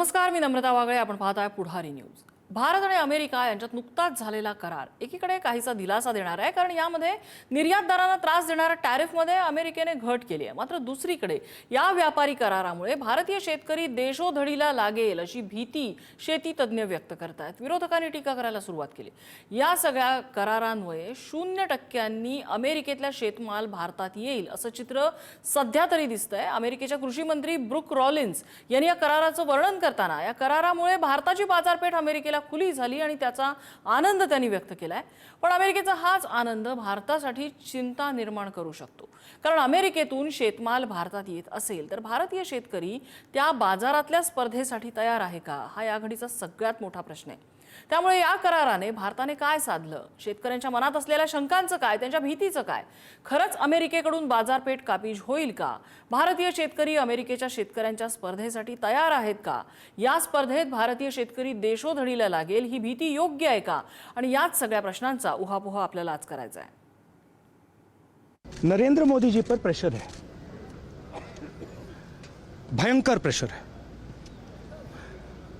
नमस्कार, मी नम्रता वागळे. आपण पाहताय पुढारी न्यूज. भारत आणि अमेरिका यांच्यात नुकताच झालेला करार एकीकडे काहीसा दिलासा देणार आहे, कारण यामध्ये निर्यातदारांना त्रास देणाऱ्या टॅरिफमध्ये अमेरिकेने घट केली आहे. मात्र दुसरीकडे या व्यापारी करारामुळे भारतीय शेतकरी देशोधडीला लागेल अशी भीती शेती तज्ञ व्यक्त करतात. विरोधकांनी टीका करायला सुरुवात केली. या सगळ्या करारांमुळे 0% अमेरिकेतला शेतमाल भारतात येईल असं चित्र सध्या तरी दिसतंय. अमेरिकेच्या कृषी मंत्री ब्रुक रॉलिन्स यांनी या कराराचं वर्णन करताना या करारामुळे भारताची बाजारपेठ अमेरिकेला खुली झाली आणि त्याचा आनंद त्यांनी व्यक्त केलाय. पण अमेरिकेचा हाच आनंद भारतासाठी चिंता निर्माण करू शकतो, कारण अमेरिकेतून शेतमाल भारतात येत असेल तर भारतीय शेतकरी त्या बाजारातल्या स्पर्धेसाठी तयार आहे का, हा या घडीचा सगळ्यात मोठा प्रश्न आहे. त्यामुळे या कराराने भारताने काय साधलं, शेतकऱ्यांच्या मनात असलेल्या शंकांचं काय, त्यांच्या भीतीचं काय, खरंच अमेरिकेकडून बाजारपेठ काबीज होईल का, भारतीय शेतकरी अमेरिकेच्या शेतकऱ्यांच्या स्पर्धेसाठी तयार आहेत का, या स्पर्धेत भारतीय शेतकरी देशोधडीला लागेल ही भीती योग्य आहे का, आणि याच सगळ्या प्रश्नांचा उहापोह आपल्याला आज करायचा आहे. नरेंद्र मोदी जी पर प्रेशर है, भयंकर प्रेशर है,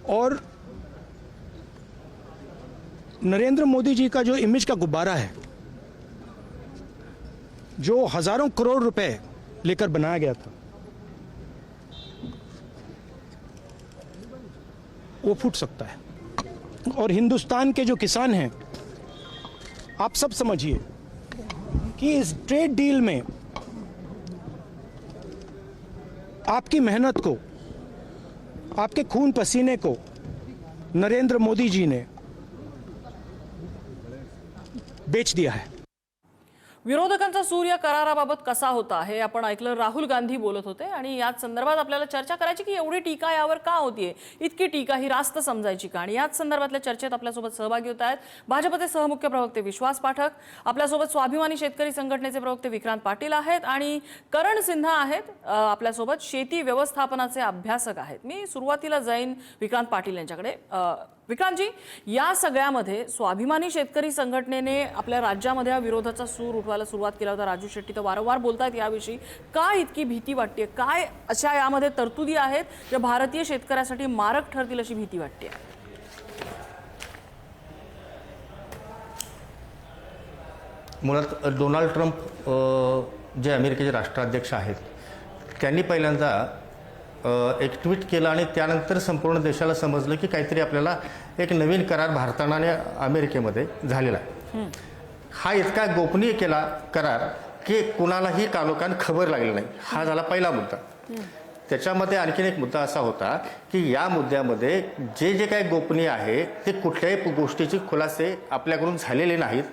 और नरेंद्र मोदी जी का जो इमेज का गुब्बारा है, जो हजारों करोड़ रुपए लेकर बनाया गया था, वो फूट सकता है. और हिंदुस्तान के जो किसान हैं, आप सब समझिए कि इस ट्रेड डील में आपकी मेहनत को, आपके खून पसीने को नरेंद्र मोदी जी ने बेच दिया है. विरोधकांचा सूर या कराराबाबत कसा होता हे आपण ऐकलं. राहुल गांधी बोलत होते आणि याच संदर्भात आपल्याला चर्चा करायची की एवढी टीका यावर का होतीये, इतकी टीका ही रास्त समजायची का. आणि याच संदर्भातल्या चर्चेत आपल्यासोबत सहभागी होत आहेत भाजपचे सहमुख्य प्रवक्ते विश्वास पाठक, आपल्यासोबत स्वाभिमानी शेतकरी संघटनेचे प्रवक्ते विक्रांत पाटील आहेत आणि करण सिन्हा आहेत, आपल्यासोबत शेती व्यवस्थापनाचे अभ्यासक आहेत. मी सुरुवातीला जाईन विक्रांत पाटील यांच्याकडे. विक्रांतजी, या सगळ्यामध्ये स्वाभिमानी शेतकरी संघटनेने आपल्या राज्यामध्ये विरोधाचा सूर उठवायला सुरुवात केला होता. राजू शेट्टी तर वारंवार बोलतायत याविषयी. काय इतकी भीती वाटते, काय अशा यामध्ये तरतुदी आहेत ज्या भारतीय शेतकऱ्यासाठी मारक ठरतील अशी भीती वाटते? मुळात डोनाल्ड ट्रम्प जे अमेरिकेचे राष्ट्राध्यक्ष आहेत, त्यांनी पहिल्यांदा एक ट्विट केलं आणि त्यानंतर संपूर्ण देशाला समजलं की काहीतरी आपल्याला एक नवीन करार भारताने आणि अमेरिकेमध्ये झालेला आहे. हा इतका गोपनीय केला करार की कुणालाही कालोखान खबर लागली नाही. हा झाला पहिला मुद्दा. त्याच्यामध्ये आणखीन एक मुद्दा असा होता की या मुद्द्यामध्ये जे जे काही गोपनीय आहे ते कुठल्याही गोष्टीचे खुलासे आपल्याकडून झालेले नाहीत,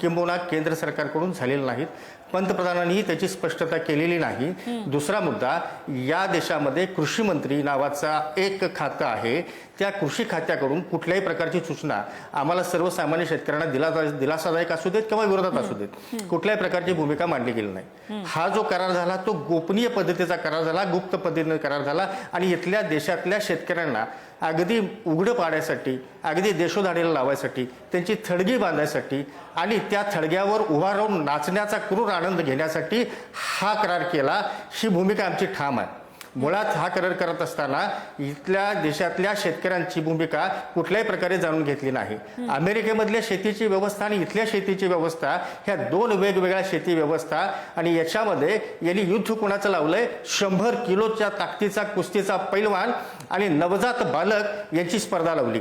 किंबहुना केंद्र सरकारकडून झालेले नाहीत, पंतप्रधानांनीही त्याची स्पष्टता केलेली नाही. दुसरा मुद्दा, या देशामध्ये कृषी मंत्री नावाचा एक खातं आहे, त्या कृषी खात्याकडून कुठल्याही प्रकारची सूचना आम्हाला सर्वसामान्य शेतकऱ्यांना दिलासादायक असू देत किंवा विरोधात असू देत, कुठल्याही प्रकारची भूमिका मांडली गेली नाही. हा जो करार झाला तो गोपनीय पद्धतीचा करार झाला, गुप्त पद्धतीने करार झाला आणि इथल्या देशातल्या शेतकऱ्यांना अगदी उघडं पाडण्यासाठी, अगदी देशोधडीला लावायसाठी, त्यांची थडगी बांधायसाठी आणि त्या थडग्यावर उभा राहून नाचण्याचा क्रूर आनंद घेण्यासाठी हा करार केला. ही भूमिका आमची ठाम आहे. मुळात हा करार करत असताना इथल्या देशातल्या शेतकऱ्यांची भूमिका कुठल्याही प्रकारे जाणून घेतली नाही. अमेरिकेमधल्या शेतीची व्यवस्था आणि इथल्या शेतीची व्यवस्था ह्या दोन वेगवेगळ्या शेती व्यवस्था, आणि याच्यामध्ये यांनी युद्ध कोणाचं लावलंय, 100 किलोच्या ताकदीचा कुस्तीचा पैलवान आणि नवजात बालक यांची स्पर्धा लावली.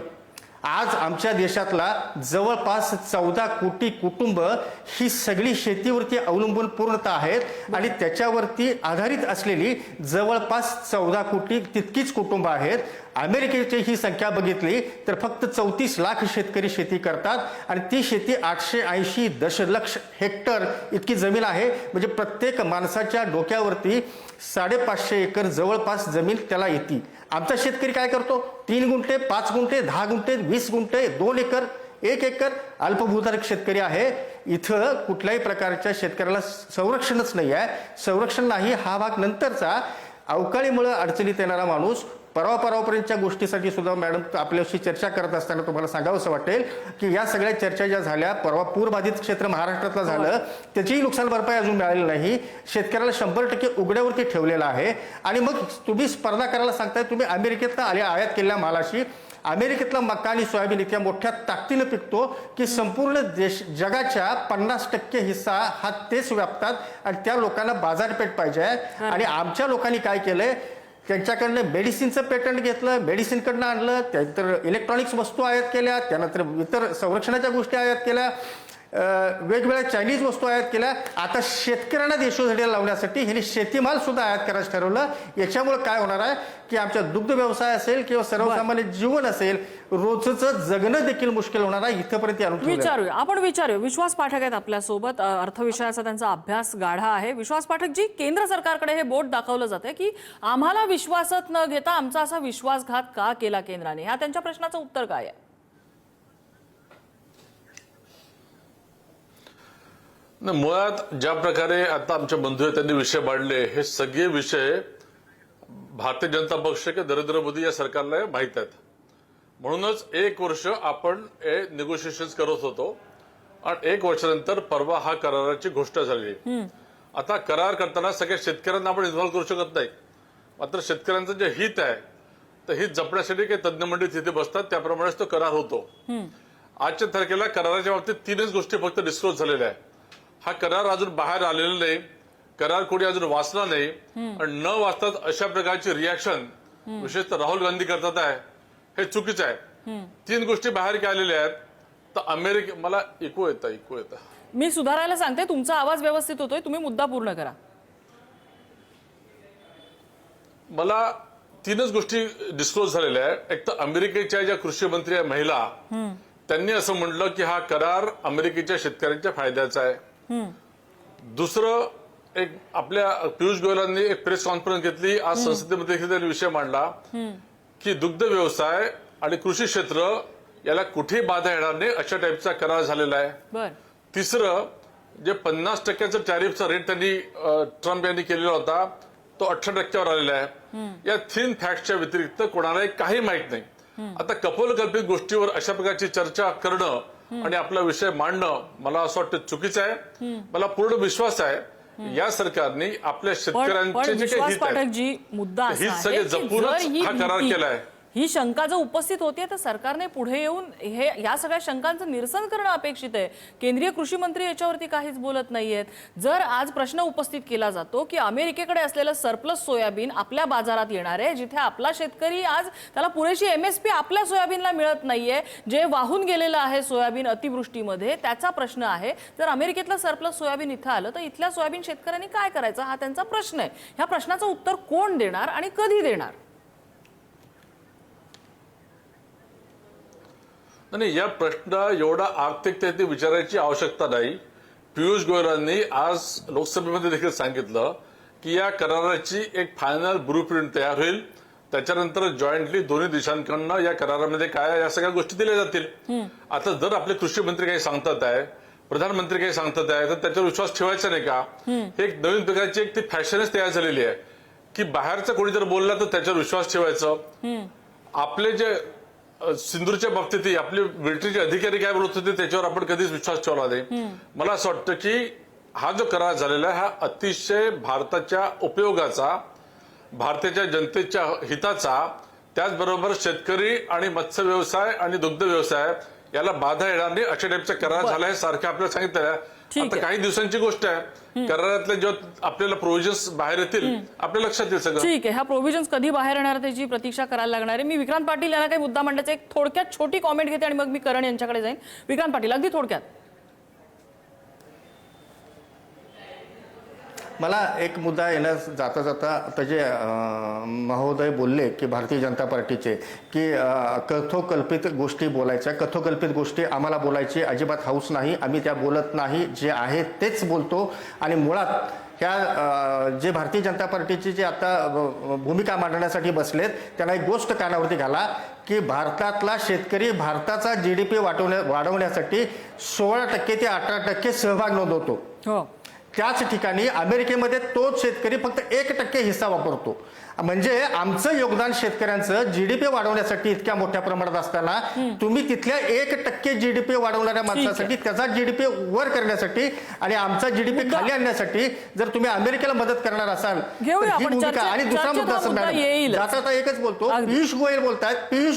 आज आमच्या देशातला जवळपास 14 कोटी कुटुंब ही सगळी शेतीवरती अवलंबून पूर्णतः आहेत आणि त्याच्यावरती आधारित असलेली जवळपास 14 कोटी तितकीच कुटुंब आहेत. अमेरिकेची ही संख्या बघितली तर फक्त 34 लाख शेतकरी शेती करतात आणि ती शेती 880 दशलक्ष हेक्टर इतकी जमीन आहे. म्हणजे प्रत्येक माणसाच्या डोक्यावरती 550 एकर जवळपास जमीन त्याला येते. आमचा शेतकरी काय करतो? 3 गुंठे, 5 गुंठे, 10 गुंठे, 20 गुंठे, 2 एकर, 1 एकर अल्पभूधारक शेतकरी आहे. इथं कुठल्याही प्रकारच्या शेतकऱ्याला संरक्षणच नाही आहे. संरक्षण नाही हा भाग नंतरचा. अवकाळीमुळे अडचणीत येणारा माणूस परवापर्यंतच्या गोष्टीसाठी सुद्धा मॅडम आपल्याशी चर्चा करत असताना तुम्हाला सांगावंसं वाटेल की या सगळ्या चर्चा ज्या झाल्या, परवा पूरबाधित क्षेत्र महाराष्ट्रातलं झालं, त्याचीही नुकसान भरपाई अजून मिळाली नाही. शेतकऱ्याला 100% उघड्यावरती ठेवलेलं आहे. आणि मग तुम्ही स्पर्धा करायला सांगताय, तुम्ही अमेरिकेतनं आयात केलेल्या मालाशी. अमेरिकेतला मका आणि सोयाबीन इतक्या मोठ्या ताकदीनं पिकतो की संपूर्ण जगाच्या 50% हिस्सा हा तेच व्यापतात आणि त्या लोकांना बाजारपेठ पाहिजे. आणि आमच्या लोकांनी काय केलंय, त्यांच्याकडनं मेडिसिनचं पेटंट घेतलं, मेडिसिनकडनं आणलं, त्यानंतर इलेक्ट्रॉनिक्स वस्तू आयात केल्या, त्यानंतर इतर संरक्षणाच्या गोष्टी आयात केल्या, वेगवेगळ्या चायनीज वस्तू आयात केल्या. आता शेतकऱ्यांना देशोधडीला लावण्यासाठी ह्यांनी शेतीमाल सुद्धा आयात करायचं ठरवलं. याच्यामुळे काय होणार आहे की आमच्या दुग्ध व्यवसाय असेल किंवा सर्वसामान्य जीवन असेल, रोजचं जगणं देखील मुश्किल होणार आहे. इथपर्यंत आपण विचारूया. विश्वास पाठक आहेत आपल्यासोबत, अर्थविषयाचा त्यांचा अभ्यास गाढा आहे. विश्वास पाठक जी, केंद्र सरकारकडे हे बोट दाखवलं जाते की आम्हाला विश्वासात न घेता आमचा असा विश्वासघात का केला केंद्राने, ह्या त्यांच्या प्रश्नाचं उत्तर काय आहे? मुळात ज्या प्रकारे आता आमच्या बंधू त्यांनी विषय मांडले, हे सगळे विषय भारतीय जनता पक्ष की नरेंद्र मोदी या सरकारला माहीत आहेत. म्हणूनच 1 वर्ष आपण हे निगोशिएशन्स करत होतो आणि 1 वर्षानंतर परवा हा कराराची घोषणा झाली. आता करार करताना सगळ्या शेतकऱ्यांना आपण इन्व्हॉल्व्ह करू शकत नाही. मात्र शेतकऱ्यांचं जे हित आहे, तर हित जपण्यासाठी काही तज्ज्ञ मंडळी तिथे बसतात, त्याप्रमाणेच तो करार होतो. आजच्या तारखेला कराराच्या बाबतीत 3च गोष्टी फक्त डिस्क्लोज झालेल्या आहेत. हा करार अजून बाहेर आलेला नाही, करार कोणी अजून वाचला नाही, आणि न वाचतात अशा प्रकारची रिॲक्शन विशेषतः राहुल गांधी करतात आहे, हे चुकीचं आहे. 3 गोष्टी बाहेर काय आलेल्या आहेत. तर मला इको येतं. मी सुधारायला सांगते, तुमचा आवाज व्यवस्थित होतोय, तुम्ही मुद्दा पूर्ण करा. मला 3च गोष्टी डिस्क्लोज झालेल्या आहेत. एक तर अमेरिकेच्या ज्या कृषी मंत्री आहे महिला, त्यांनी असं म्हटलं की हा करार अमेरिकेच्या शेतकऱ्यांच्या फायद्याचा आहे. दुसरं, एक आपल्या पियुष गोयलांनी एक प्रेस कॉन्फरन्स घेतली आज संसदेमध्ये, त्यांनी विषय मांडला की दुग्ध व्यवसाय आणि कृषी क्षेत्र याला कुठे बाधा येणार नाही अशा टाईपचा करार झालेला आहे. तिसरं, जे 50% टॅरिफचा रेट त्यांनी ट्रम्प यांनी केलेला होता, तो 18%वर आलेला आहे. या 3 फॅक्टच्या व्यतिरिक्त कोणालाही काही माहित नाही. आता कपोलकल्पित गोष्टीवर अशा प्रकारची चर्चा करणं आणि आपला विषय मांडणं मला असं वाटतं चुकीचं आहे. मला पूर्ण विश्वास आहे या सरकारने आपल्या शेतकऱ्यांचे जे काही हित आहे, हित सगळे जपूनच हा करार केलाय. ही शंका जर उपस्थित होतीये तर सरकारने पुढे येऊन या सगळ्या शंकांचं निरसन करणं अपेक्षित आहे. केंद्रीय कृषी मंत्री याच्यावरती काहीच बोलत नाहीयेत. जर आज प्रश्न उपस्थित केला जातो की अमेरिकेकडे असलेलं सरप्लस सोयाबीन आपल्या बाजारात येणार आहे, जिथे आपला शेतकरी आज त्याला पुरेशी MSP आपल्या सोयाबीनला मिळत नाहीये, जे वाहून गेलेलं आहे सोयाबीन अतिवृष्टीमध्ये, त्याचा प्रश्न आहे. जर अमेरिकेतलं सरप्लस सोयाबीन इथं आलं तर इथल्या सोयाबीन शेतकऱ्यांनी काय करायचं, हा त्यांचा प्रश्न आहे. ह्या प्रश्नाचं उत्तर कोण देणार आणि कधी देणार? नाही, या प्रश्न एवढा आर्थिकतेने विचारायची आवश्यकता नाही. पियुष गोयलांनी आज लोकसभेमध्ये देखील सांगितलं की या कराराची एक फायनल ब्लूप्रिंट तयार होईल, त्याच्यानंतर जॉईंटली दोन्ही देशांकडनं या करारामध्ये काय या सगळ्या गोष्टी दिल्या जातील. आता जर आपले कृषी मंत्री काही सांगतात आहे, प्रधानमंत्री काही सांगतात आहे, तर त्याच्यावर विश्वास ठेवायचा नाही का? हे एक नवीन प्रकारची एक ती फॅशनच तयार झालेली आहे की बाहेरचं कोणी जर बोलला तर त्याच्यावर विश्वास ठेवायचं. आपले जे सिंधूरच्या बाबतीत आपले मिलिटरीचे अधिकारी काय बोलत होते त्याच्यावर आपण कधीच विश्वास ठेवला नाही. मला असं वाटतं की हा जो करार झालेला आहे हा अतिशय भारताच्या उपयोगाचा, भारताच्या जनतेच्या हिताचा, त्याचबरोबर शेतकरी आणि मत्स्य व्यवसाय आणि दुग्ध व्यवसाय याला बाधा येणार नाही अशा टाईपचा करार झाला आहे. सारखं आपल्याला सांगितलं. आता काही दिवसांची गोष्ट आहे, करारातले जेव्हा आपल्याला प्रोव्हिजन्स बाहेर येतील आपल्या लक्षात येईल सगळं. ठीक आहे, ह्या प्रोव्हिजन्स कधी बाहेर येणार त्याची प्रतीक्षा करायला लागणार आहे. मी विक्रांत पाटील यांना काही मुद्दा मांडायचा, एक थोडक्यात छोटी कॉमेंट घेते आणि मग मी करण यांच्याकडे जाईन. विक्रांत पाटील, अगदी थोडक्यात. मला एक मुद्दा येणार जाता जाता आता जे महोदय बोलले की भारतीय जनता पार्टीचे की कथोकल्पित गोष्टी बोलायच्या, कथोकल्पित गोष्टी आम्हाला बोलायची अजिबात हौस नाही, आम्ही त्या बोलत नाही, जे आहे तेच बोलतो. आणि मुळात ह्या जे भारतीय जनता पार्टीची जे आता भूमिका मांडण्यासाठी बसलेत त्यांना एक गोष्ट कानावरती घाला की भारतातला शेतकरी भारताचा GDP वाढवण्यासाठी 16% ते 18% सहभाग नोंदवतो. त्याच ठिकाणी अमेरिकेमध्ये तोच शेतकरी फक्त 1% हिस्सा वापरतो. म्हणजे आमचं योगदान शेतकऱ्यांचं जीडीपी वाढवण्यासाठी इतक्या मोठ्या प्रमाणात असताना तुम्ही तिथल्या 1% जीडीपी वाढवणाऱ्या माणसासाठी त्याचा जीडीपी वर करण्यासाठी आणि आमचा जीडीपी खाली आणण्यासाठी जर तुम्ही अमेरिकेला मदत करणार असाल तर घेऊया ही आपण भूमिका. चर्चेत- आणि दुसरा चर्चेत मुद्दा हा असं मुद्दा मॅडम, येईलच. जाता एकच बोलतो, अगदी. पियुष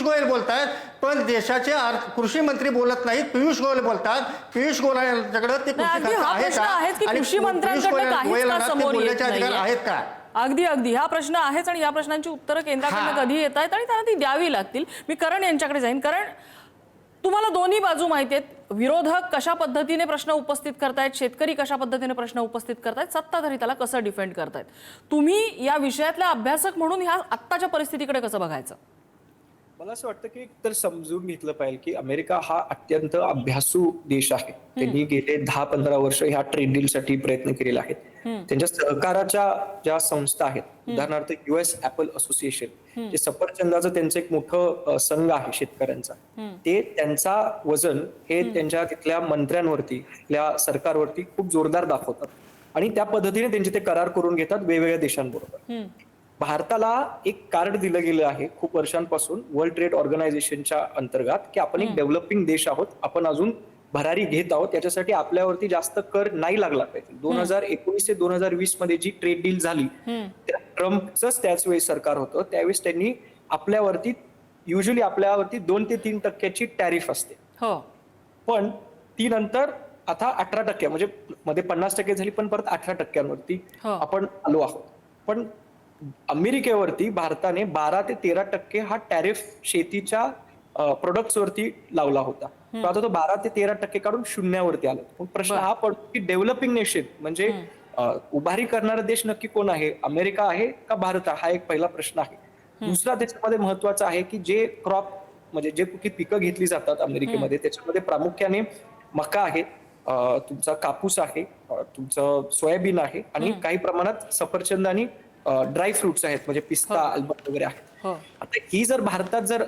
गोयल बोलतायत पण देशाचे कृषी मंत्री बोलत नाहीत. पियुष गोयल बोलतात. पियुष गोयलांच्याकडे ते कृषी अगदी खातं हा आहे प्रश्न का? आहेच की आणि कृषी पियुष मंत्र्यांकडनं काहीच का गोयलांना ते समोर येत बोलण्याचे अधिकार नाहीये. आहेत का? अगदी हा प्रश्न आहेच आणि या प्रश्नांची उत्तरं केंद्राकडनं कधी येत आहेत आणि त्यांना ती द्यावी लागतील. मी करण यांच्याकडे जाईन. करण, तुम्हाला दोन्ही बाजू माहिती आहेत. विरोधक कशा पद्धतीने प्रश्न उपस्थित करतायत, शेतकरी कशा पद्धतीने प्रश्न उपस्थित करतायत, सत्ताधारी त्याला कसं डिफेंड करतायत. तुम्ही या विषयातल्या अभ्यासक म्हणून ह्या आत्ताच्या परिस्थितीकडे कसं बघायचं? मला असं वाटतं की तर समजून घेतलं पाहिजे की अमेरिका हा अत्यंत अभ्यासू देश आहे. त्यांनी गेले 10-15 वर्ष ह्या ट्रेड डीलसाठी प्रयत्न केलेले आहेत. त्यांच्या सहकाराच्या ज्या संस्था आहेत, उदाहरणार्थ US ऍपल असोसिएशन, जे सफरचंदाचं त्यांचं एक मोठं संघ आहे शेतकऱ्यांचा, ते त्यांचा वजन हे त्यांच्या तिथल्या मंत्र्यांवरती, तिथल्या सरकारवरती खूप जोरदार दाखवतात आणि त्या पद्धतीने त्यांचे ते करार करून घेतात वेगवेगळ्या देशांबरोबर. भारताला एक कार्ड दिलं गेलं आहे खूप वर्षांपासून वर्ल्ड ट्रेड ऑर्गनायझेशनच्या अंतर्गत की आपण एक डेव्हलपिंग देश आहोत, आपण अजून भरारी घेत आहोत, याच्यासाठी आपल्यावरती जास्त कर नाही लागला पाहिजे. 2019 ते 2020 मध्ये जी ट्रेड डील झाली, ट्रम्पचंच त्याच वेळी सरकार होतं, त्यावेळेस त्यांनी आपल्यावरती युजली आपल्यावरती 2 ते 3% टॅरिफ असते. हो, पण ती नंतर आता 18% म्हणजे मध्ये 50% झाली, पण परत 18% आपण आलो आहोत. पण अमेरिकेवरती भारताने 12 ते 13% हा टॅरिफ शेतीच्या प्रोडक्ट्स वरती लावला होता. तो आता तो 12 ते 13% काढून शून्यावरती आला. पण प्रश्न हा पडतो की डेव्हलपिंग नेशन म्हणजे उभारी करणारा देश नक्की कोण आहे, अमेरिका आहे का भारत, हा एक पहिला प्रश्न आहे. दुसरा त्याच्यामध्ये महत्वाचा आहे की जे क्रॉप म्हणजे जे कुठली पिकं घेतली जातात अमेरिकेमध्ये, त्याच्यामध्ये प्रामुख्याने मका आहे, तुमचा कापूस आहे, तुमचं सोयाबीन आहे आणि काही प्रमाणात सफरचंद आणि ड्राय फ्रुट्स आहेत, म्हणजे पिस्ता, आल्मंड वगैरे आहेत. आता ही जर भारतात जर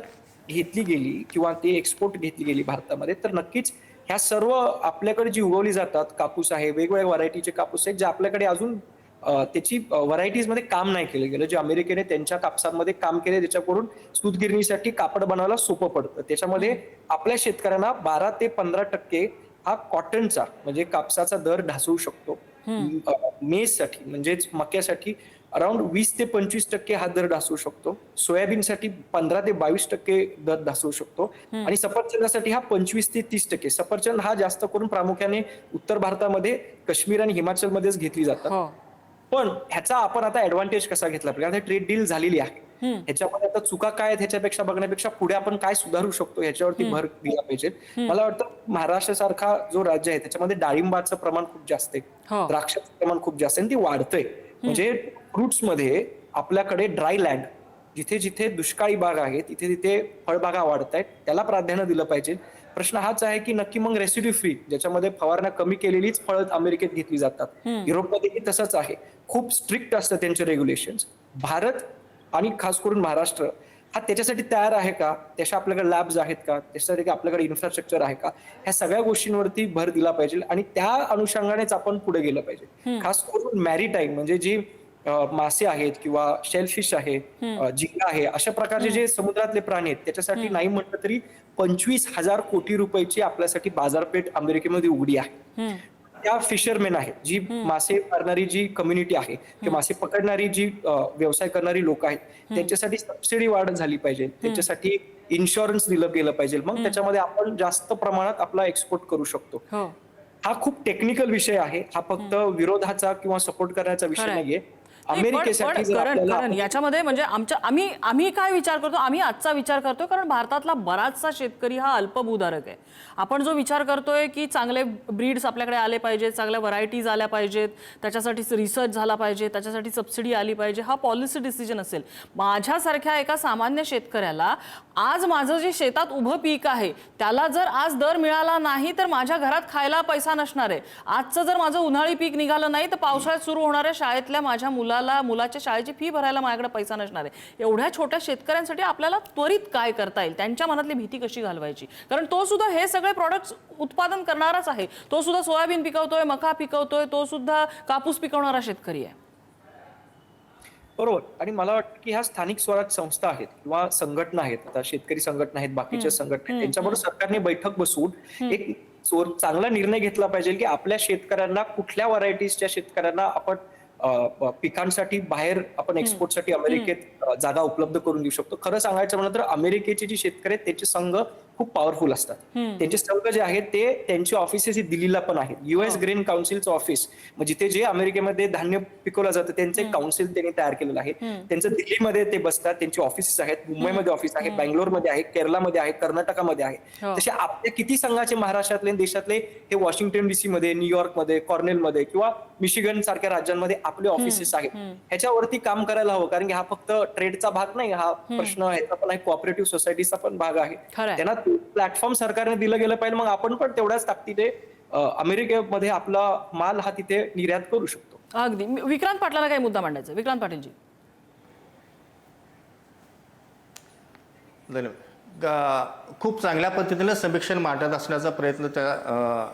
घेतली गेली किंवा ती एक्सपोर्ट घेतली गेली भारतामध्ये, तर नक्कीच ह्या सर्व आपल्याकडे जी उगवली जातात, कापूस आहे, वेगवेगळ्या व्हरायटीचे कापूस आहेत, जे आपल्याकडे अजून त्याची व्हरायटीज मध्ये काम नाही केलं गेलं, जे अमेरिकेने त्यांच्या कापसांमध्ये काम केले, त्याच्याकडून सूतगिरणीसाठी कापड बनवायला सोपं पडतं. त्याच्यामध्ये आपल्या शेतकऱ्यांना 12 ते 15% हा कॉटनचा म्हणजे कापसाचा दर ढासळू शकतो. मेजसाठी म्हणजेच मक्यासाठी अराउंड 20 ते 25% हा दर ढासळू शकतो. सोयाबीनसाठी 15 ते 22% दर ढासळू शकतो आणि सफरचंदासाठी हा 25 ते 30%. सफरचंद हा जास्त करून प्रामुख्याने उत्तर भारतामध्ये काश्मीर आणि हिमाचलमध्येच घेतली जातात. पण ह्याचा आपण आता ऍडव्हान्टेज कसा घेतला पाहिजे? आता ट्रेड डील झालेली आहे, ह्याच्यामध्ये आता चुका काय आहेत ह्याच्यापेक्षा बघण्यापेक्षा पुढे आपण काय सुधारू शकतो ह्याच्यावरती भर दिला पाहिजे. मला वाटतं महाराष्ट्र सारखा जो राज्य आहे त्याच्यामध्ये डाळिंबाचं प्रमाण खूप जास्त आहे, द्राक्षाचं प्रमाण खूप जास्त आहे आणि ती वाढतंय. म्हणजे फ्रुट्स मध्ये आपल्याकडे ड्राय लँड, जिथे जिथे दुष्काळी बाग आहे तिथे तिथे फळबागा वाढत आहेत, त्याला प्राधान्य दिलं पाहिजे. प्रश्न हाच आहे की नक्की मग रेसिड्यू फ्री, ज्याच्यामध्ये फवारण्या कमी केलेलीच फळं अमेरिकेत घेतली जातात, युरोपमध्येही तसंच आहे, खूप स्ट्रिक्ट असतं त्यांचे रेग्युलेशन्स. भारत आणि खास करून महाराष्ट्र हा त्याच्यासाठी तयार आहे का? त्याच्या आपल्याकडे लॅब्स आहेत का? त्याच्यासाठी आपल्याकडे इन्फ्रास्ट्रक्चर आहे का? ह्या सगळ्या गोष्टींवरती भर दिला पाहिजे आणि त्या अनुषंगानेच आपण पुढे गेलं पाहिजे. खास करून मॅरीटाईम म्हणजे जी मासे आहेत किंवा शेलफिश आहे, झिंगा आहे, अशा प्रकारचे जे समुद्रातले प्राणी आहेत त्याच्यासाठी नाही म्हटलं तरी 25,000 कोटी रुपयाची आपल्यासाठी बाजारपेठ अमेरिकेमध्ये उघडी आहे. त्या फिशरमेन आहेत, जी मासे मारणारी जी कम्युनिटी आहे किंवा मासे पकडणारी जी व्यवसाय करणारी लोक आहेत, त्यांच्यासाठी सबसिडी वाढ झाली पाहिजे, त्यांच्यासाठी इन्शुरन्स दिलं गेलं पाहिजे. मग त्याच्यामध्ये आपण जास्त प्रमाणात आपला एक्सपोर्ट करू शकतो. हा खूप टेक्निकल विषय आहे, हा फक्त विरोधाचा किंवा सपोर्ट करण्याचा विषय नाहीये. अमेरिकेसाठी याच्यामध्ये म्हणजे आम्ही काय विचार करतो, आम्ही आजचा विचार करतोय कारण भारतातला बराचसा शेतकरी हा अल्पभूधारक आहे. आपण जो विचार करतोय की चांगले ब्रीड्स आपल्याकडे आले पाहिजेत, चांगल्या व्हरायटीज आल्या पाहिजेत, त्याच्यासाठी रिसर्च झाला पाहिजे, त्याच्यासाठी सबसिडी आली पाहिजे, हा पॉलिसी डिसिजन असेल. माझ्यासारख्या एका सामान्य शेतकऱ्याला आज माझं जे शेतात उभं पीक आहे त्याला जर आज दर मिळाला नाही तर माझ्या घरात खायला पैसा नसणार आहे. आजचं जर माझं उन्हाळी पीक निघालं नाही तर पावसाळ्यात सुरू होणाऱ्या शाळेतल्या माझ्या मुलाच्या शाळेची फी भरायला माझ्याकडे पैसा नसणार आहे. एवढ्या छोट्या शेतकऱ्यांसाठी आपल्याला त्वरित काय करता येईल, त्यांच्या मनातली भीती कशी घालवायची? कारण तो सुद्धा हे सगळे प्रोडक्ट्स उत्पादन करणाराच आहे, तो सुद्धा सोयाबीन पिकवतोय, मका पिकवतोय, तो सुद्धा कापूस पिकवणारा शेतकरी आहे. बरोबर. आणि मला वाटतं की ह्या स्थानिक स्वराज्य संस्था आहेत किंवा संघटना आहेत, आता शेतकरी संघटना आहेत, बाकीच्या संघटना आहेत, त्यांच्याबरोबर सरकारने बैठक बसवून एक चांगला निर्णय घेतला पाहिजे की आपल्या शेतकऱ्यांना कुठल्या व्हरायटीजच्या शेतकऱ्यांना आपण पिकांसाठी बाहेर आपण एक्सपोर्टसाठी अमेरिकेत जागा उपलब्ध करून देऊ शकतो. खरं सांगायचं म्हणलं तर अमेरिकेचे जे शेतकरी आहेत त्याचे संघ खूप पॉवरफुल असतात. त्यांचे संघ जे आहेत ते त्यांची ऑफिसेस दिल्लीला पण आहेत. US ग्रेन काउन्सिलचं ऑफिस, जिथे जे अमेरिकेमध्ये धान्य पिकवलं जातं त्यांचं एक काउन्सिल त्यांनी तयार केलेलं आहे. त्यांचं दिल्लीमध्ये ते बसतात, त्यांची ऑफिसेस आहेत, मुंबईमध्ये ऑफिस आहे, बँगलोरमध्ये आहे, केरलामध्ये आहे, कर्नाटकामध्ये आहे. तसे आपल्या किती संघाचे महाराष्ट्रातले देशातले हे वॉशिंग्टन DC मध्ये, न्यूयॉर्कमध्ये, कॉर्नेलमध्ये किंवा मिशिगन सारख्या राज्यांमध्ये आपले ऑफिसेस आहेत. ह्याच्यावरती काम करायला हवं, कारण की हा फक्त ट्रेडचा भाग नाही, हा प्रश्न ह्याचा पण एक कोऑपरेटिव्ह सोसायटीचा पण भाग आहे. त्यांना प्लॅटफॉर्म सरकारने दिलं गेलं पाहिजे, मग आपण पण तेवढ्याच ताकदीने अमेरिकेमध्ये आपला माल हा तिथे निर्यात करू शकतो. अगदी. विक्रांत पाटलांना काही मुद्दा मांडायचा? विक्रांत पाटीलजी. धन्यवाद. खूप चांगल्या पद्धतीनं समीक्षण मांडत असण्याचा प्रयत्न त्या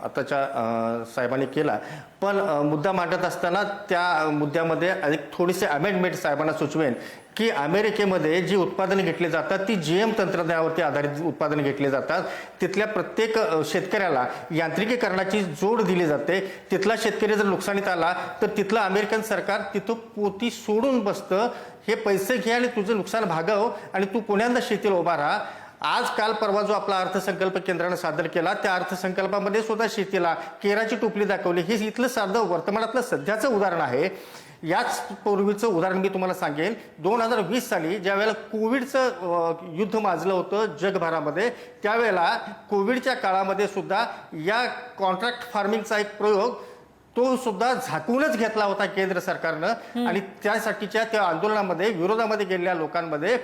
आताच्या साहेबांनी केला, पण मुद्दा मांडत असताना त्या मुद्द्यामध्ये अधिक थोडीसे अमेंडमेंट साहेबांना सुचवेन की अमेरिकेमध्ये जी उत्पादनं घेतली जातात ती GM तंत्रज्ञानावरती आधारित उत्पादनं घेतली जातात. तिथल्या प्रत्येक शेतकऱ्याला यांत्रिकीकरणाची जोड दिली जाते. तिथला शेतकरी जर नुकसानीत आला तर तिथलं अमेरिकन सरकार तिथं पोती सोडून बसतं, हे पैसे घे आणि तुझं नुकसान भागव आणि तू पुण्यांदा शेतीला उभा राहा. आज काल परवा जो आपला अर्थसंकल्प केंद्राने सादर केला त्या अर्थसंकल्पामध्ये सुद्धा शेतीला केराची टोपली दाखवली. हे इथलं साधं वर्तमानातलं सध्याचं उदाहरण आहे. याच पूर्वीचं उदाहरण मी तुम्हाला सांगेन. 2020 साली ज्या वेळेला कोविडचं युद्ध माजलं होतं जगभरामध्ये, त्यावेळेला कोविडच्या काळामध्ये सुद्धा या कॉन्ट्रॅक्ट फार्मिंगचा एक प्रयोग तो सुद्धा झाकूनच घेतला होता केंद्र सरकारनं. आणि त्यासाठीच्या त्या आंदोलनामध्ये विरोधामध्ये गेलेल्या लोकांमध्ये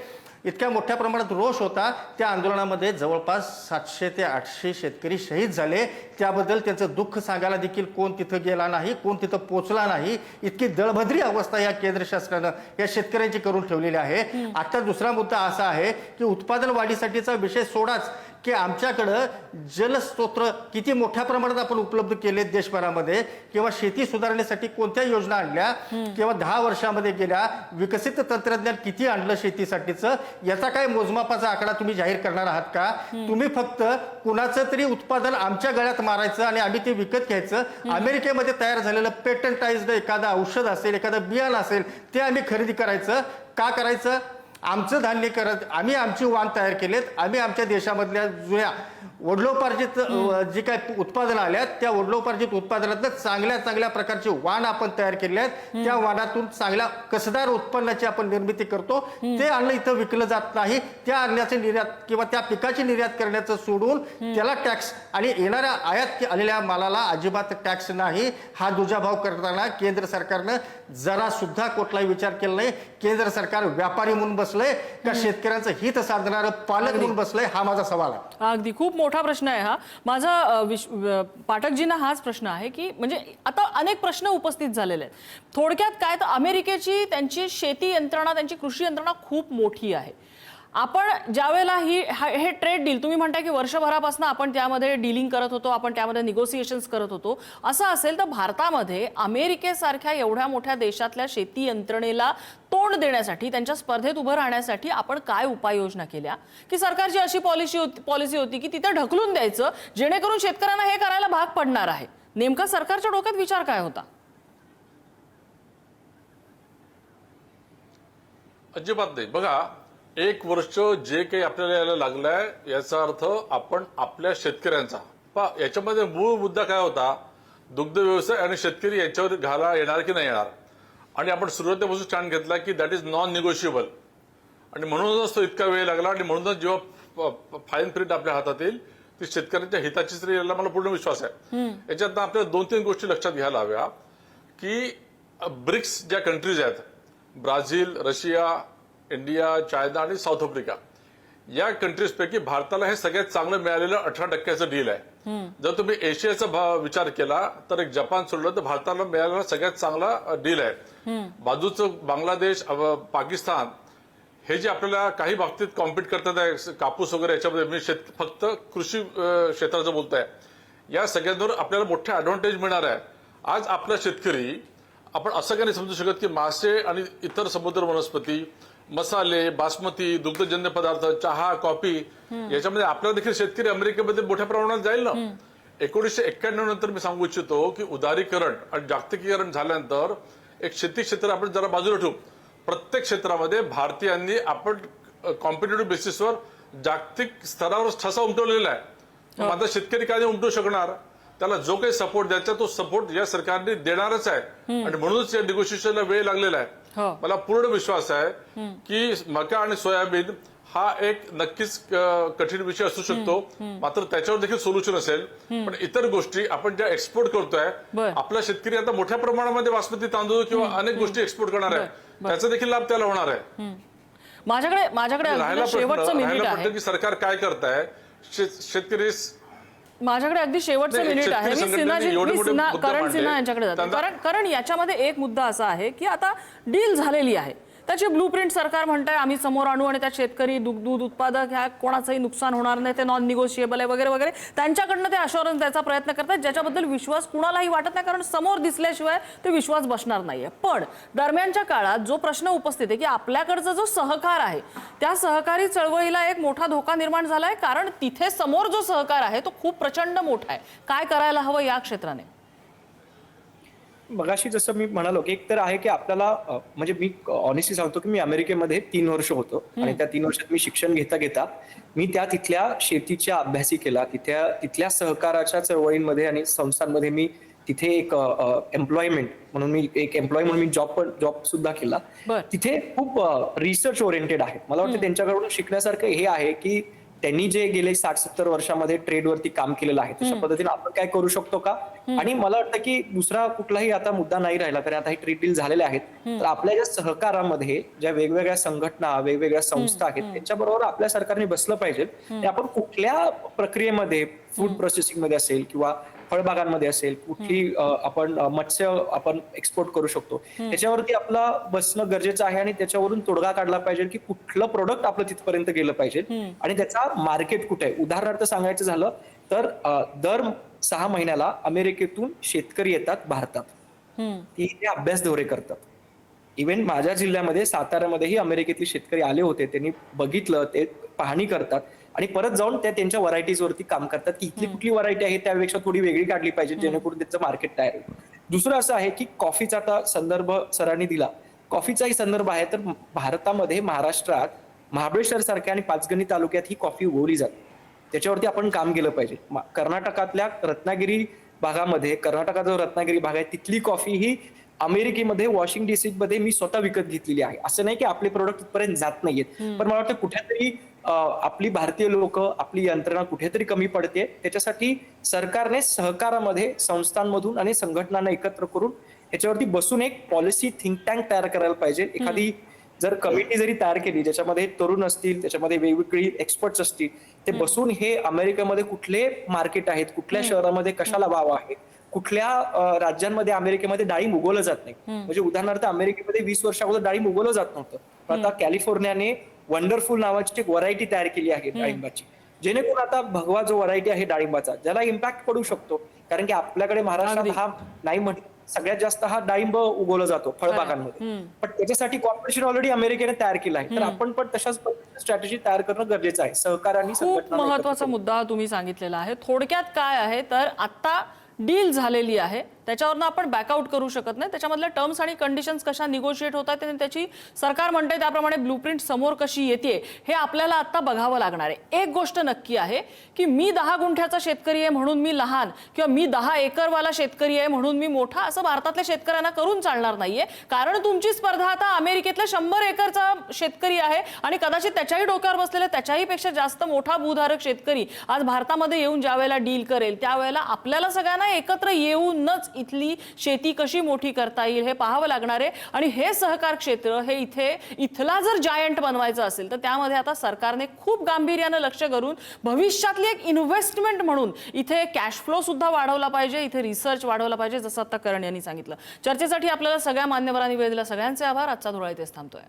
इतक्या मोठ्या प्रमाणात रोष होता. त्या आंदोलनामध्ये जवळपास 700 ते 800 शेतकरी शहीद झाले. त्याबद्दल त्यांचं दुःख सांगायला देखील कोण तिथं गेला नाही, कोण तिथं पोचला नाही. इतकी दळभद्री अवस्था या केंद्र शासनानं या शेतकऱ्यांची करून ठेवलेली आहे. आता दुसरा मुद्दा असा आहे की उत्पादन वाढीसाठीचा विषय सोडाच की आमच्याकडं जलस्रोत किती मोठ्या प्रमाणात आपण उपलब्ध केले देशभरामध्ये, किंवा शेती सुधारण्यासाठी कोणत्या योजना आणल्या, किंवा 10 वर्षामध्ये गेल्या विकसित तंत्रज्ञान किती आणलं शेतीसाठीचं, याचा काय मोजमापाचा आकडा तुम्ही जाहीर करणार आहात का? तुम्ही फक्त कुणाचं तरी उत्पादन आमच्या गळ्यात मारायचं आणि आम्ही ते विकत घ्यायचं. अमेरिकेमध्ये तयार झालेलं पेटंटाइज्ड एखादं औषध असेल, एखादं बियाणं असेल, ते आम्ही खरेदी करायचं. का करायचं? आमचं धान्य करत आम्ही आमची वाण तयार केलेत. आम्ही आमच्या देशामधल्या जुन्या वडलोपार्जित जी काय उत्पादनं आल्यात त्या वडलोपार्जित उत्पादनातनं चांगल्या चांगल्या प्रकारची वाण आपण तयार केली आहेत. त्या वाणातून चांगल्या कसदार उत्पन्नाची आपण निर्मिती करतो. ते अन्न इथं विकलं जात नाही. त्या अन्नाचे निर्यात किंवा त्या पिकाची निर्यात करण्याचं सोडून त्याला टॅक्स आणि येणाऱ्या आयात आलेल्या मालाला अजिबात टॅक्स नाही. हा दुजाभाव करताना केंद्र सरकारनं जरा सुद्धा कुठलाही विचार केला नाही. केंद्र सरकार व्यापारी म्हणून बसलंय का शेतकऱ्यांचं हित साधणारं पालक म्हणून बसलंय? हा माझा सवाल आहे. अगदी खूप मोठा प्रश्न आहे हा. माझा पाठकजींना हाच प्रश्न आहे की म्हणजे आता अनेक प्रश्न उपस्थित झालेले आहेत. थोडक्यात काय तर अमेरिकेची त्यांची शेती यंत्रणा, त्यांची कृषी यंत्रणा खूप मोठी आहे. आपण ज्यावेळेला हे ट्रेड डील तुम्ही म्हणताय की वर्षभरापासून आपण त्यामध्ये डीलिंग करत होतो, आपण त्यामध्ये निगोसिएशन्स करत होतो, असं असेल तर भारतामध्ये अमेरिकेसारख्या एवढ्या मोठ्या देशातल्या शेती यंत्रणेला तोंड देण्यासाठी, त्यांच्या स्पर्धेत उभं राहण्यासाठी आपण काय उपाययोजना केल्या की सरकारची अशी पॉलिसी होती की तिथे ढकलून द्यायचं जेणेकरून शेतकऱ्यांना हे करायला भाग पडणार आहे? नेमका सरकारच्या डोक्यात विचार काय होता? अजिबात नाही. बघा, 1 वर्ष जे काही आपल्याला यायला लागलाय याचा अर्थ आपण आपल्या शेतकऱ्यांचा याच्यामध्ये मूळ मुद्दा काय होता? दुग्ध व्यवसाय आणि शेतकरी यांच्यावर घाला येणार की नाही येणार. आणि आपण सुरुवातीपासून स्टँड घेतला की दॅट इज नॉन निगोशिएबल. आणि म्हणूनच तो इतका वेळ लागला. आणि म्हणूनच जेव्हा फाईन प्रिंट आपल्या हातात येईल ती शेतकऱ्यांच्या हिताचीच यायला मला पूर्ण विश्वास आहे. याच्यात आपल्याला 2-3 गोष्टी लक्षात घ्यायला हव्या की ब्रिक्स ज्या कंट्रीज आहेत, ब्राझील, रशिया, इंडिया, चायना आणि साऊथ आफ्रिका, या कंट्रीजपैकी भारताला हे सगळ्यात चांगलं मिळालेलं 18% डील आहे. जर तुम्ही एशियाचा विचार केला तर एक जपान सोडलं तर भारताला मिळालेला सगळ्यात चांगला डील आहे. बाजूचं बांगलादेश, पाकिस्तान हे जे आपल्याला काही बाबतीत कॉम्पिट करतात कापूस वगैरे याच्यामध्ये, मी फक्त कृषी क्षेत्राचं बोलतोय, या सगळ्यांवर आपल्याला मोठे ऍडव्हान्टेज मिळणार आहे. आज आपला शेतकरी आपण असं काही नाही समजू शकत की मासे आणि इतर समुद्र वनस्पती, मसाले, बासमती, दुग्धजन्य पदार्थ, चहा, कॉफी याच्यामध्ये आपला देखील शेतकरी अमेरिकेमध्ये मोठ्या प्रमाणात जाईल ना. 1991 नंतर मी सांगू इच्छितो की उदारीकरण आणि जागतिकीकरण झाल्यानंतर एक शेती क्षेत्र आपण जरा बाजूला ठेवू, प्रत्येक क्षेत्रामध्ये भारतीयांनी आपण कॉम्पिटेटिव्ह बेसिसवर जागतिक स्तरावर ठसा उमटवलेला आहे. मग आता शेतकरी काय नाही उमटू शकणार? त्याला जो काही सपोर्ट द्यायचा तो सपोर्ट या सरकारने देणारच आहे आणि म्हणूनच या निगोशिएशनला वेळ लागलेला आहे. मला पूर्ण विश्वास आहे की मका आणि सोयाबीन हा एक नक्कीच कठीण विषय असू शकतो, मात्र त्याच्यावर देखील सोल्युशन असेल. पण इतर गोष्टी आपण ज्या एक्सपोर्ट करतोय, आपला शेतकरी आता मोठ्या प्रमाणामध्ये बासमती तांदूळ किंवा अनेक गोष्टी एक्सपोर्ट करणार आहे, त्याचा देखील लाभ त्याला होणार आहे. माझ्याकडे अगदी शेवटचं मिनिट आहे की सरकार काय करताय, शेतकरी माझ्याकडे अगदी शेवटचं मिनिट आहे. मी करण सिन्हा यांच्याकडे जाते, कारण याच्यामध्ये एक मुद्दा असा आहे की आता डील झालेली आहे, त्याची ब्लूप्रिंट सरकार म्हणतंय आम्ही समोर आणू आणि त्यात शेतकरी, दूध उत्पादक ह्या कोणाचंही नुकसान होणार नाही, ते नॉन निगोशिएबल आहे वगैरे वगैरे, त्यांच्याकडनं ते अश्युरन्स द्यायचा प्रयत्न करतात, ज्याच्याबद्दल विश्वास कुणालाही वाटत नाही, कारण समोर दिसल्याशिवाय ते विश्वास बसणार नाहीये. पण दरम्यानच्या काळात जो प्रश्न उपस्थित आहे की आपल्याकडचा जो सहकार आहे त्या सहकारी चळवळीला एक मोठा धोका निर्माण झालाय, कारण तिथे समोर जो सहकार आहे तो खूप प्रचंड मोठा आहे. काय करायला हवं या क्षेत्राने? मगाशी जसं मी म्हणालो की एक तर आहे की आपल्याला म्हणजे मी ऑनेस्टली सांगतो की मी अमेरिकेमध्ये 3 वर्ष होतो आणि त्या 3 वर्षात मी शिक्षण घेता घेता मी तिथल्या शेतीच्या अभ्यासी केला, तिथल्या सहकाराच्या चळवळींमध्ये आणि संस्थांमध्ये मी तिथे एक एम्प्लॉयमेंट म्हणून मी एक एम्प्लॉय म्हणून मी जॉब सुद्धा केला. तिथे खूप रिसर्च ओरिएंटेड आहे. मला वाटतं त्यांच्याकडून शिकण्यासारखं हे आहे की त्यांनी जे गेले 60-70 वर्षामध्ये ट्रेडवरती काम केलेलं आहे तशा पद्धतीने आपण काय करू शकतो का. आणि मला वाटतं की दुसरा कुठलाही आता मुद्दा नाही राहिला, कारण आता हे ट्रेड डील झालेले आहेत. तर आपल्या ज्या सहकारामध्ये ज्या वेगवेगळ्या संघटना, वेगवेगळ्या संस्था आहेत, त्यांच्याबरोबर आपल्या सरकारने बसलं पाहिजे. ते आपण कुठल्या प्रक्रियेमध्ये, फूड प्रोसेसिंग मध्ये असेल किंवा फळबागांमध्ये असेल, कुठली आपण मत्स्य आपण एक्सपोर्ट करू शकतो, त्याच्यावरती आपला बसणं गरजेचं आहे आणि त्याच्यावरून तोडगा काढला पाहिजे की कुठलं प्रोडक्ट आपलं तिथपर्यंत गेलं पाहिजे आणि त्याचा मार्केट कुठे आहे. उदाहरणार्थ सांगायचं झालं तर दर 6 महिन्याला अमेरिकेतून शेतकरी येतात भारतात, ते अभ्यास दौरे करतात. इव्हन माझ्या जिल्ह्यामध्ये साताऱ्यामध्येही अमेरिकेतले शेतकरी आले होते, त्यांनी बघितलं, ते पाहणी करतात आणि परत जाऊन त्यांच्या व्हरायटीज वरती काम करतात की इथली कुठली व्हरायटी आहे त्यापेक्षा थोडी वेगळी काढली पाहिजे जेणेकरून त्याचं मार्केट तयार होईल. दुसरं असं आहे की कॉफीचा आता संदर्भ सरांनी दिला, कॉफीचाही संदर्भ आहे. तर भारतामध्ये महाराष्ट्रात महाबळेश्वर सारख्या आणि पाचगणी तालुक्यात ही कॉफी उगवली जाते, त्याच्यावरती आपण काम केलं पाहिजे. कर्नाटकातल्या रत्नागिरी भागामध्ये, कर्नाटकाचा जो रत्नागिरी भाग आहे तिथली कॉफी ही अमेरिकेमध्ये वॉशिंग्टन डीसी मध्ये मी स्वतः विकत घेतलेली आहे. असं नाही की आपले प्रोडक्ट इथपर्यंत जात नाहीयेत, पण मला वाटतं कुठेतरी आपली भारतीय लोक, आपली यंत्रणा कुठेतरी कमी पडते. त्याच्यासाठी सरकारने सहकारामध्ये संस्थांमधून आणि संघटनांना एकत्र करून याच्यावरती बसून एक पॉलिसी थिंक टँक तयार करायला पाहिजे. एखादी जर कमिटी जरी तयार केली ज्याच्यामध्ये तरुण असतील, त्याच्यामध्ये वेगवेगळी एक्सपर्ट्स असतील, ते बसून हे अमेरिकेमध्ये कुठले मार्केट आहेत, कुठल्या शहरामध्ये कशाला वाव आहे, कुठल्या राज्यांमध्ये अमेरिकेमध्ये डाळिंब उगवलं जात नाही. म्हणजे उदाहरणार्थ अमेरिकेमध्ये 20 वर्ष अगोदर डाळिंब उगवलं जात नव्हतं, पण आता कॅलिफोर्नियाने वंडरफुल नावाची एक व्हरायटी तयार केली आहे डाळिंबाची, जेणेकरून आता भगवा जो व्हरायटी आहे डाळिंबाचा ज्याला इम्पॅक्ट पडू शकतो. कारण की आपल्याकडे महाराष्ट्रात हा नाही म्हटलं सगळ्यात जास्त हा डाळिंब उगवला जातो फळबागांमध्ये, पण त्याच्यासाठी कॉर्पोरेशन ऑलरेडी अमेरिकेने तयार केलं आहे. तर आपण पण तशाच स्ट्रॅटेजी तयार करणं गरजेचं आहे. सहकार आणि खूप महत्वाचा मुद्दा तुम्ही सांगितलेला आहे. थोडक्यात काय आहे तर आता डील झालेली आहे, त्याच्यावरनं आपण बॅकआउट करू शकत नाही. त्याच्यामधल्या टर्म्स आणि कंडिशन्स कशा निगोशिएट होतात आणि त्याची सरकार म्हणते त्याप्रमाणे ब्लूप्रिंट समोर कशी येते हे आपल्याला आता बघावं लागणार आहे. एक गोष्ट नक्की आहे की मी 10 गुंठ्याचा शेतकरी आहे म्हणून मी लहान किंवा मी 10 एकरवाला शेतकरी आहे म्हणून मी मोठा असं भारतातल्या शेतकऱ्यांना करून चालणार नाहीये. कारण तुमची स्पर्धा आता अमेरिकेतल्या 100 एकरचा शेतकरी आहे आणि कदाचित त्याच्याही डोक्यावर बसलेला त्याच्याही पेक्षा जास्त मोठा भूधारक शेतकरी आज भारतामध्ये येऊन ज्या वेळेला डील करेल त्यावेळेला आपल्याला सगळ्यांना एकत्र येऊनच इथली शेती कशी मोठी करता येईल हे पाहावं लागणार आहे. आणि हे सहकार क्षेत्र हे इथला जर जायंट बनवायचं असेल तर त्यामध्ये आता सरकारने खूप गांभीर्यानं लक्ष करून भविष्यातली एक इन्व्हेस्टमेंट म्हणून इथे कॅश फ्लो सुद्धा वाढवला पाहिजे, इथे रिसर्च वाढवला पाहिजे, जसं आता करण यांनी सांगितलं. चर्चेसाठी आपल्याला सगळ्या मान्यवरांनी वेळ दिला, सगळ्यांचे आभार. आजचा धुळा इथेच थांबतोय.